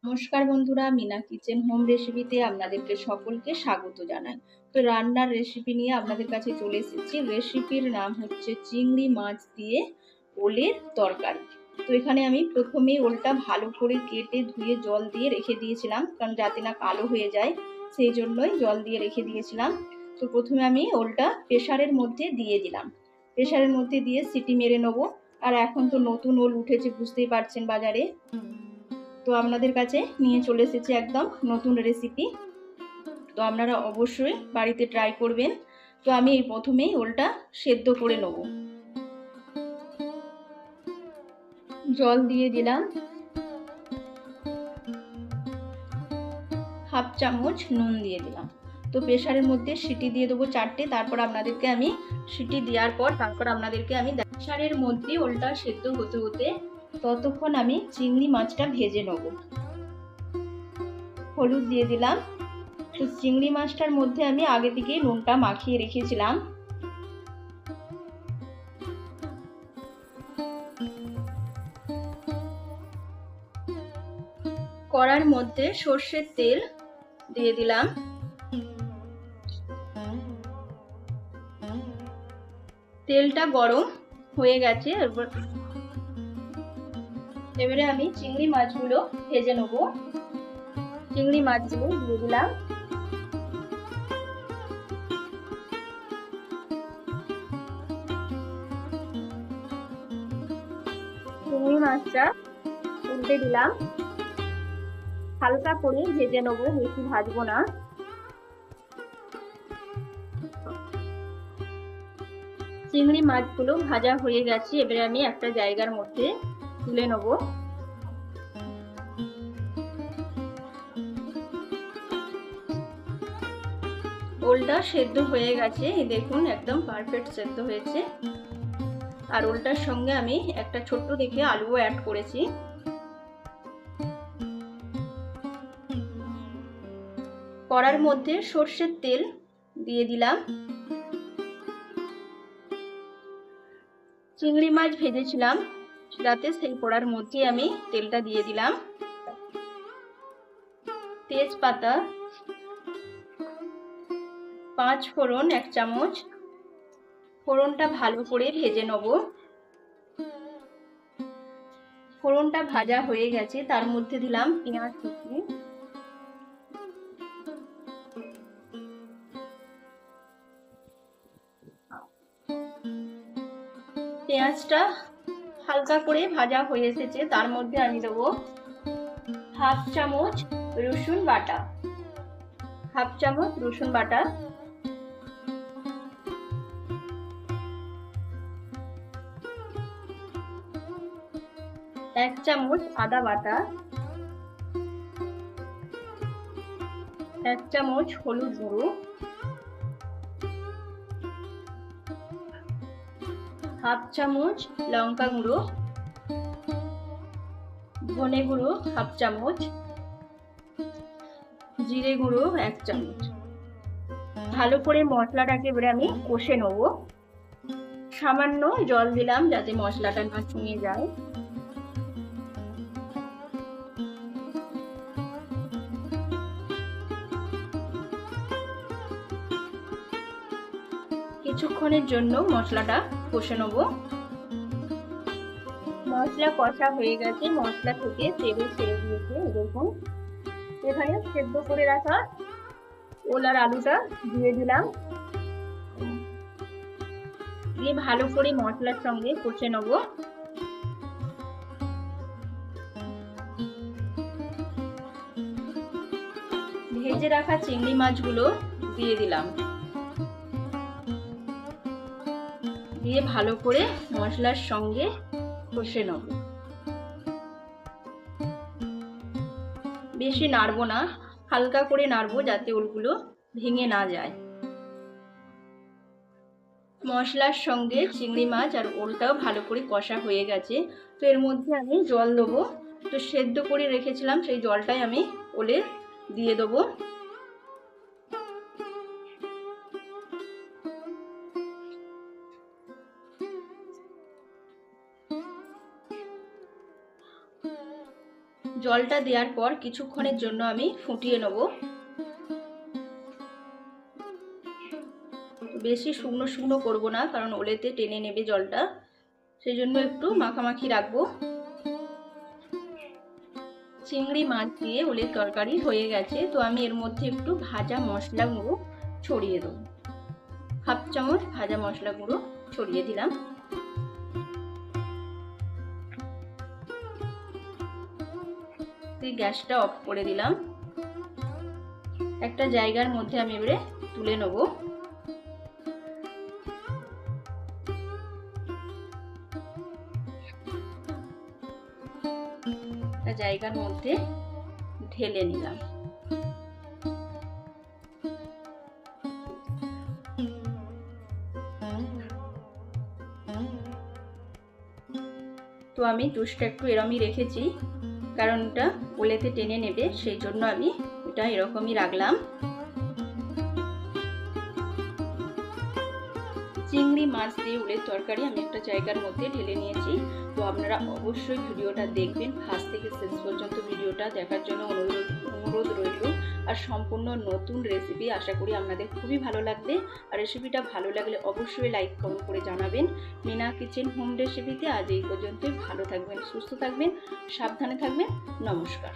নমস্কার বন্ধুরা, Mina kitchen home রেসিপিতে আপনাদেরকে সকলকে স্বাগত জানাই। তো রান্নার রেসিপি নিয়ে আপনাদের কাছে চলে এসেছি। রেসিপির নাম হচ্ছে চিংড়ি মাছ দিয়ে ওলের তরকারি। তো এখানে আমি প্রথমেই ওলটা ভালো করে কেটে ধুয়ে জল দিয়ে রেখে দিয়েছিলাম, কারণ যাতে না কালো হয়ে যায় সেই জন্যই জল দিয়ে রেখে দিয়েছিলাম। তো প্রথমে আমি ওলটা প্রেসারের মধ্যে দিয়ে দিলাম। প্রেসারের মধ্যে দিয়ে সিটি মেরে নেবো। আর এখন তো নতুন ওল উঠেছে, বুঝতেই পারছেন বাজারে। তো আপনাদের কাছে নিয়ে চলে এসেছি একদম নতুন রেসিপি। তো আপনারা অবশ্যই বাড়িতে ট্রাই করবেন। তো আমি এই প্রথমেই ওলটা সেদ্ধ করে নেব। জল দিয়ে দিলাম, হাফ চামচ নুন দিয়ে দিলাম। তো প্রেসারের মধ্যে সিটি দিয়ে দেবো 4টে। তারপর আপনাদেরকে আমি সিটি দেওয়ার পর আপনাদেরকে আমি প্রেসারের মধ্যে ওলটা সেদ্ধ হতে হতে ততক্ষণ আমি চিংড়ি মাছটা ভেজে নেব। হলুদ দিয়ে দিলাম। তো চিংড়ি মাছটার মধ্যে আমি আগে থেকেই নুনটা মাখিয়ে রেখেছিলাম। কড়ার মধ্যে সর্ষের তেল দিয়ে দিলাম। তেলটা গরম হয়ে গেছে। এবারে আমি চিংড়ি মাছগুলো ভেজে নেব। চিংড়ি মাছগুলো দিয়ে দিলাম। চিংড়ি মাছটা উল্টে দিলাম। হালকা করে ভেজে নেবো, বেশি ভাজবো না। চিংড়ি মাছগুলো ভাজা হয়ে গেছে। এবারে আমি একটা জায়গার মধ্যে তুলে নেব। ওলটা সেদ্ধ হয়ে গেছে, দেখুন একদম পারফেক্ট সেদ্ধ হয়েছে। আর ওলটার সঙ্গে আমি একটা ছোট্ট দেখে আলুও অ্যাড করেছি। কড়ার মধ্যে সর্ষের তেল দিয়ে দিলাম। চিংড়ি মাছ ভেজেছিলাম যাতে সেই কড়ার মধ্যে আমি তেলটা দিয়ে দিলাম। তেজপাতা, 5 ফোড়ন 1 চামচ। ফোড়নটা ভালো করে ভেজে নেব। ফোড়নটা ভাজা হয়ে গেছে, তার মধ্যে দিলাম পেঁয়াজ কুচি। পেঁয়াজটা হালকা করে ভাজা হয়ে এসেছে, তার মধ্যে আমি দেবো হাফ চামচ রসুন বাটা। হাফ চামচ রসুন বাটা, 1 চামচ আদা বাটা, 1 চামচ হলুদ গুঁড়ো, হাফ চামচ লঙ্কা গুঁড়ো, ধনে গুঁড়ো হাফ চামচ, জিরে গুঁড়ো 1 চামচ। ভালো করে মশলাটাকে এবারে আমি কষে নেব। সামান্য জল দিলাম যাতে মশলাটা না ছুঁয়ে যায়। কিছুক্ষণের জন্য মশলাটা কষে নেব। মশলা কষা হয়ে গেছে, মশলা থেকে তেল ছেড়ে দিয়েছে। দেখুন এখানে সেদ্ধ করে রাখা ওল আর আলুটা দিয়ে দিলাম। দিয়ে ভালো করে মশলার সঙ্গে কষে নেব। ভেজে রাখা চিংড়ি মাছগুলো দিয়ে দিলাম। দিয়ে ভালো করে মশলার সঙ্গে কষে নেব। বেশি নাড়বো না, হালকা করে নাড়বো যাতে ওলগুলো ভেঙে না যায়। মশলার সঙ্গে চিংড়ি মাছ আর ওলটাও ভালো করে কষা হয়ে গেছে। তো এর মধ্যে আমি জল দেবো। তো সেদ্ধ করে রেখেছিলাম সেই জলটাই আমি ওলে দিয়ে দেবো। জলটা দেওয়ার পর কিছুক্ষণের জন্য আমি ফুটিয়ে নেব। বেশি শুকনো শুকনো করব না, কারণ ওলেতে টেনে নেবে জলটা, সেই জন্য একটু মাখামাখি রাখবো। চিংড়ি মাছ দিয়ে ওলের তরকারি হয়ে গেছে। তো আমি এর মধ্যে একটু ভাজা মশলা গুঁড়ো ছড়িয়ে দেবো। হাফ চামচ ভাজা মশলা গুঁড়ো ছড়িয়ে দিলাম। গ্যাসটা অফ করে দিলাম। একটা জায়গার মধ্যে আমি এবারে তুলে নেব। একটা জায়গার মধ্যে ঢেলে নিলাম। তো আমি জুসটা একটু এরমই রেখেছি, কারণ এটা ওলেতে টেনে নেবে, সেই জন্য আমি এটা এরকমই রাখলাম। চিংড়ি মাছ দিয়ে ওলের তরকারি আমি একটা জায়গার মধ্যে ঢেলে নিয়েছি। তো আপনারা অবশ্যই ভিডিওটা দেখবেন, ফার্স্ট থেকে শেষ পর্যন্ত ভিডিওটা দেখার জন্য অনুরোধ রইল। আর সম্পূর্ণ নতুন রেসিপি, আশা করি আপনাদের খুবই ভালো লাগবে। আর রেসিপিটা ভালো লাগলে অবশ্যই লাইক কমেন্ট করে জানাবেন। মিনা কিচেন হোম রেসিপিতে আজ এই পর্যন্তই। ভালো থাকবেন, সুস্থ থাকবেন, সাবধানে থাকবেন। নমস্কার।